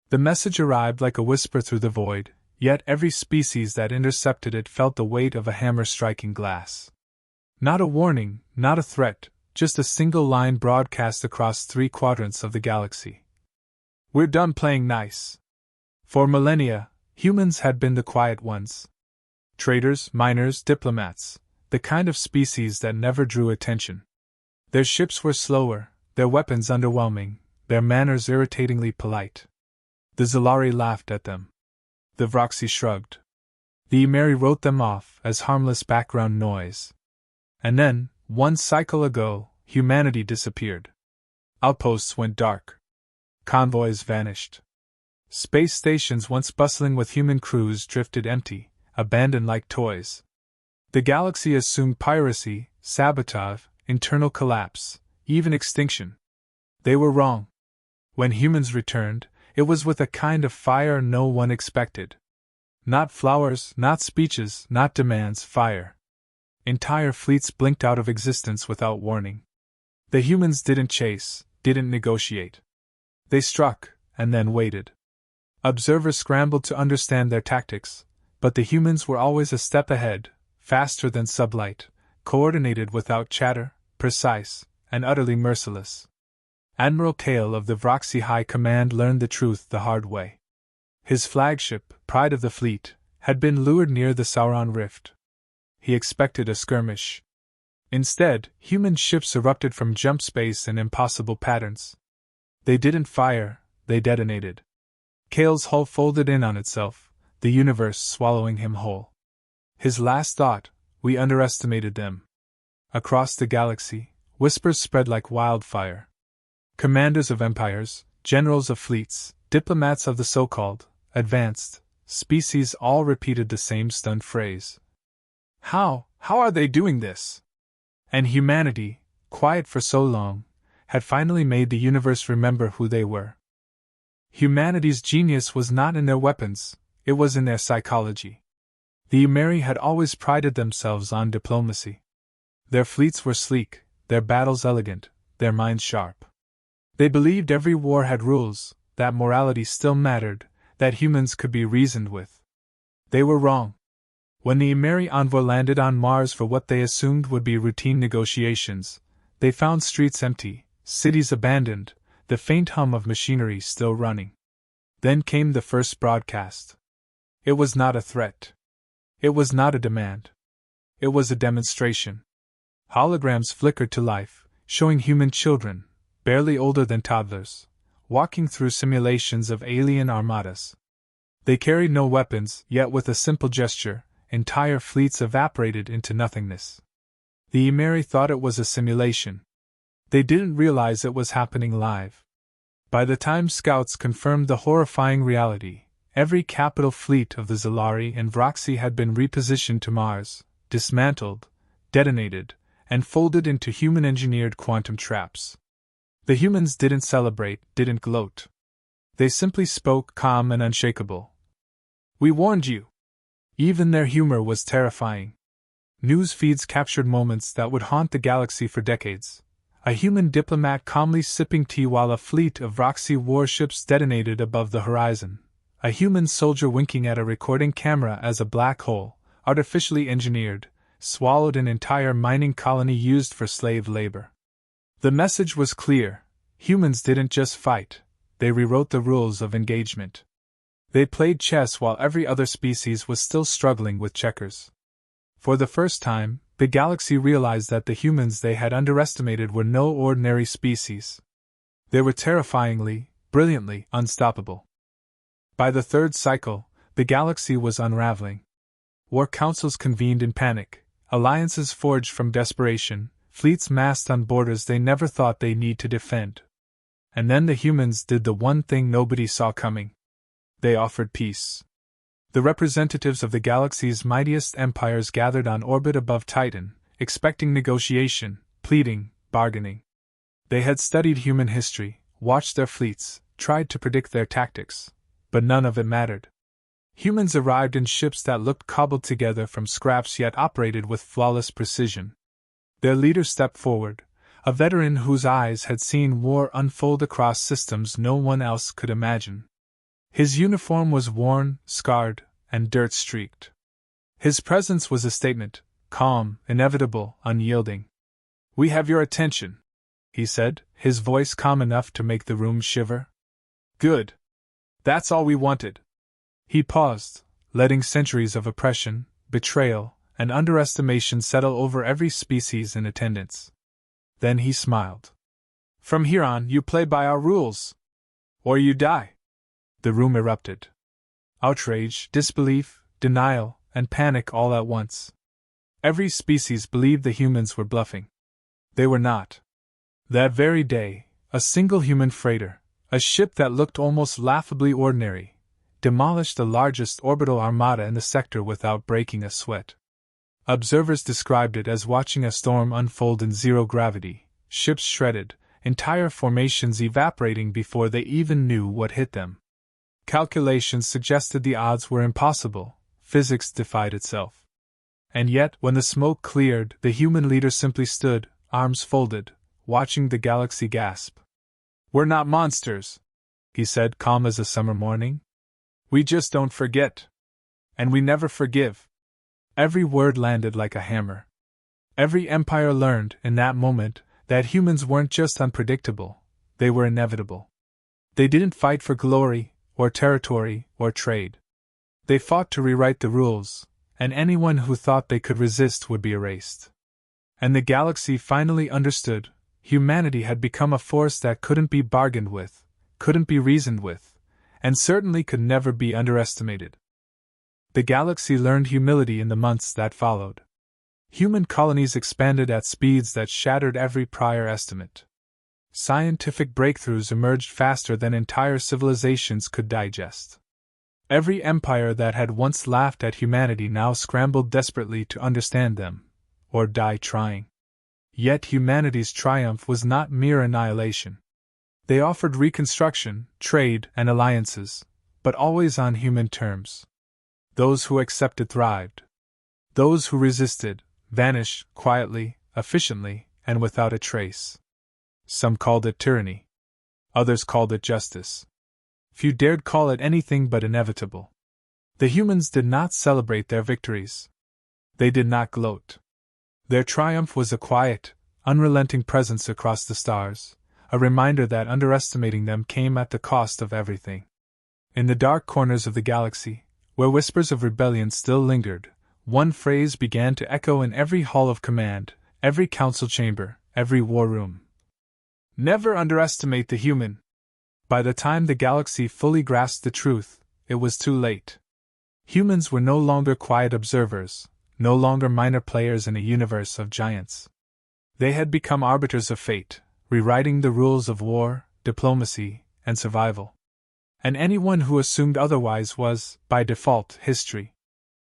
The message arrived like a whisper through the void, yet every species that intercepted it felt the weight of a hammer striking glass. Not a warning, not a threat, just a single line broadcast across 3 quadrants of the galaxy. We're done playing nice. For millennia, humans had been the quiet ones. Traders, miners, diplomats, the kind of species that never drew attention. Their ships were slower, their weapons underwhelming, their manners irritatingly polite. The Zalari laughed at them. The Vroxy shrugged. The Emeri wrote them off as harmless background noise. And then, one cycle ago, humanity disappeared. Outposts went dark. Convoys vanished. Space stations once bustling with human crews drifted empty, abandoned like toys. The galaxy assumed piracy, sabotage, internal collapse, even extinction. They were wrong. When humans returned, it was with a kind of fire no one expected. Not flowers, not speeches, not demands, fire. Entire fleets blinked out of existence without warning. The humans didn't chase, didn't negotiate. They struck, and then waited. Observers scrambled to understand their tactics, but the humans were always a step ahead, faster than sublight, coordinated without chatter, precise, and utterly merciless. Admiral Kale of the Vroxy High Command learned the truth the hard way. His flagship, Pride of the Fleet, had been lured near the Sauron Rift. He expected a skirmish. Instead, human ships erupted from jump space in impossible patterns. They didn't fire, they detonated. Kale's hull folded in on itself, the universe swallowing him whole. His last thought, we underestimated them. Across the galaxy, whispers spread like wildfire. Commanders of empires, generals of fleets, diplomats of the so-called advanced species all repeated the same stunned phrase. How are they doing this? And humanity, quiet for so long, had finally made the universe remember who they were. Humanity's genius was not in their weapons, it was in their psychology. The Emeri had always prided themselves on diplomacy. Their fleets were sleek, their battles elegant, their minds sharp. They believed every war had rules, that morality still mattered, that humans could be reasoned with. They were wrong. When the Emeri envoy landed on Mars for what they assumed would be routine negotiations, they found streets empty, cities abandoned, the faint hum of machinery still running. Then came the first broadcast. It was not a threat. It was not a demand. It was a demonstration. Holograms flickered to life, showing human children, barely older than toddlers, walking through simulations of alien armadas. They carried no weapons, yet with a simple gesture, entire fleets evaporated into nothingness. The Emeri thought it was a simulation. They didn't realize it was happening live. By the time scouts confirmed the horrifying reality, every capital fleet of the Zalari and Vroxy had been repositioned to Mars, dismantled, detonated, and folded into human-engineered quantum traps. The humans didn't celebrate, didn't gloat. They simply spoke calm and unshakable. We warned you. Even their humor was terrifying. News feeds captured moments that would haunt the galaxy for decades. A human diplomat calmly sipping tea while a fleet of Vroxy warships detonated above the horizon. A human soldier winking at a recording camera as a black hole, artificially engineered, swallowed an entire mining colony used for slave labor. The message was clear. Humans didn't just fight, they rewrote the rules of engagement. They played chess while every other species was still struggling with checkers. For the first time, the galaxy realized that the humans they had underestimated were no ordinary species. They were terrifyingly, brilliantly unstoppable. By the third cycle, the galaxy was unraveling. War councils convened in panic, alliances forged from desperation, fleets massed on borders they never thought they'd need to defend. And then the humans did the one thing nobody saw coming. They offered peace. The representatives of the galaxy's mightiest empires gathered on orbit above Titan, expecting negotiation, pleading, bargaining. They had studied human history, watched their fleets, tried to predict their tactics, but none of it mattered. Humans arrived in ships that looked cobbled together from scraps yet operated with flawless precision. Their leader stepped forward, a veteran whose eyes had seen war unfold across systems no one else could imagine. His uniform was worn, scarred, and dirt-streaked. His presence was a statement, calm, inevitable, unyielding. "We have your attention," he said, his voice calm enough to make the room shiver. "Good. That's all we wanted." He paused, letting centuries of oppression, betrayal, and underestimation settle over every species in attendance. Then he smiled. "From here on, you play by our rules. Or you die." The room erupted. Outrage, disbelief, denial, and panic all at once. Every species believed the humans were bluffing. They were not. That very day, a single human freighter, a ship that looked almost laughably ordinary, demolished the largest orbital armada in the sector without breaking a sweat. Observers described it as watching a storm unfold in zero gravity, ships shredded, entire formations evaporating before they even knew what hit them. Calculations suggested the odds were impossible, physics defied itself. And yet, when the smoke cleared, the human leader simply stood, arms folded, watching the galaxy gasp. "We're not monsters," he said, calm as a summer morning. "We just don't forget. And we never forgive." Every word landed like a hammer. Every empire learned, in that moment, that humans weren't just unpredictable, they were inevitable. They didn't fight for glory, or territory, or trade. They fought to rewrite the rules, and anyone who thought they could resist would be erased. And the galaxy finally understood, humanity had become a force that couldn't be bargained with, couldn't be reasoned with, and certainly could never be underestimated. The galaxy learned humility in the months that followed. Human colonies expanded at speeds that shattered every prior estimate. Scientific breakthroughs emerged faster than entire civilizations could digest. Every empire that had once laughed at humanity now scrambled desperately to understand them, or die trying. Yet humanity's triumph was not mere annihilation. They offered reconstruction, trade, and alliances, but always on human terms. Those who accepted thrived. Those who resisted vanished quietly, efficiently, and without a trace. Some called it tyranny. Others called it justice. Few dared call it anything but inevitable. The humans did not celebrate their victories. They did not gloat. Their triumph was a quiet, unrelenting presence across the stars, a reminder that underestimating them came at the cost of everything. In the dark corners of the galaxy, where whispers of rebellion still lingered, one phrase began to echo in every hall of command, every council chamber, every war room. Never underestimate the human. By the time the galaxy fully grasped the truth, it was too late. Humans were no longer quiet observers, no longer minor players in a universe of giants. They had become arbiters of fate, rewriting the rules of war, diplomacy, and survival. And anyone who assumed otherwise was, by default, history.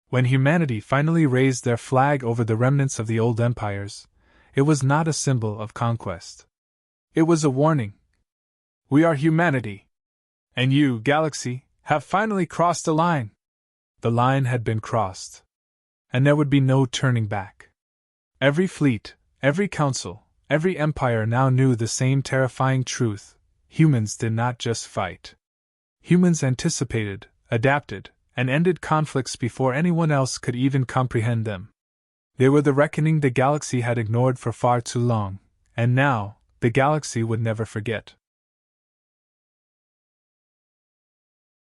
When humanity finally raised their flag over the remnants of the old empires, it was not a symbol of conquest. It was a warning. We are humanity. And you, galaxy, have finally crossed a line. The line had been crossed. And there would be no turning back. Every fleet, every council, every empire now knew the same terrifying truth: humans did not just fight. Humans anticipated, adapted, and ended conflicts before anyone else could even comprehend them. They were the reckoning the galaxy had ignored for far too long, and now, the galaxy would never forget.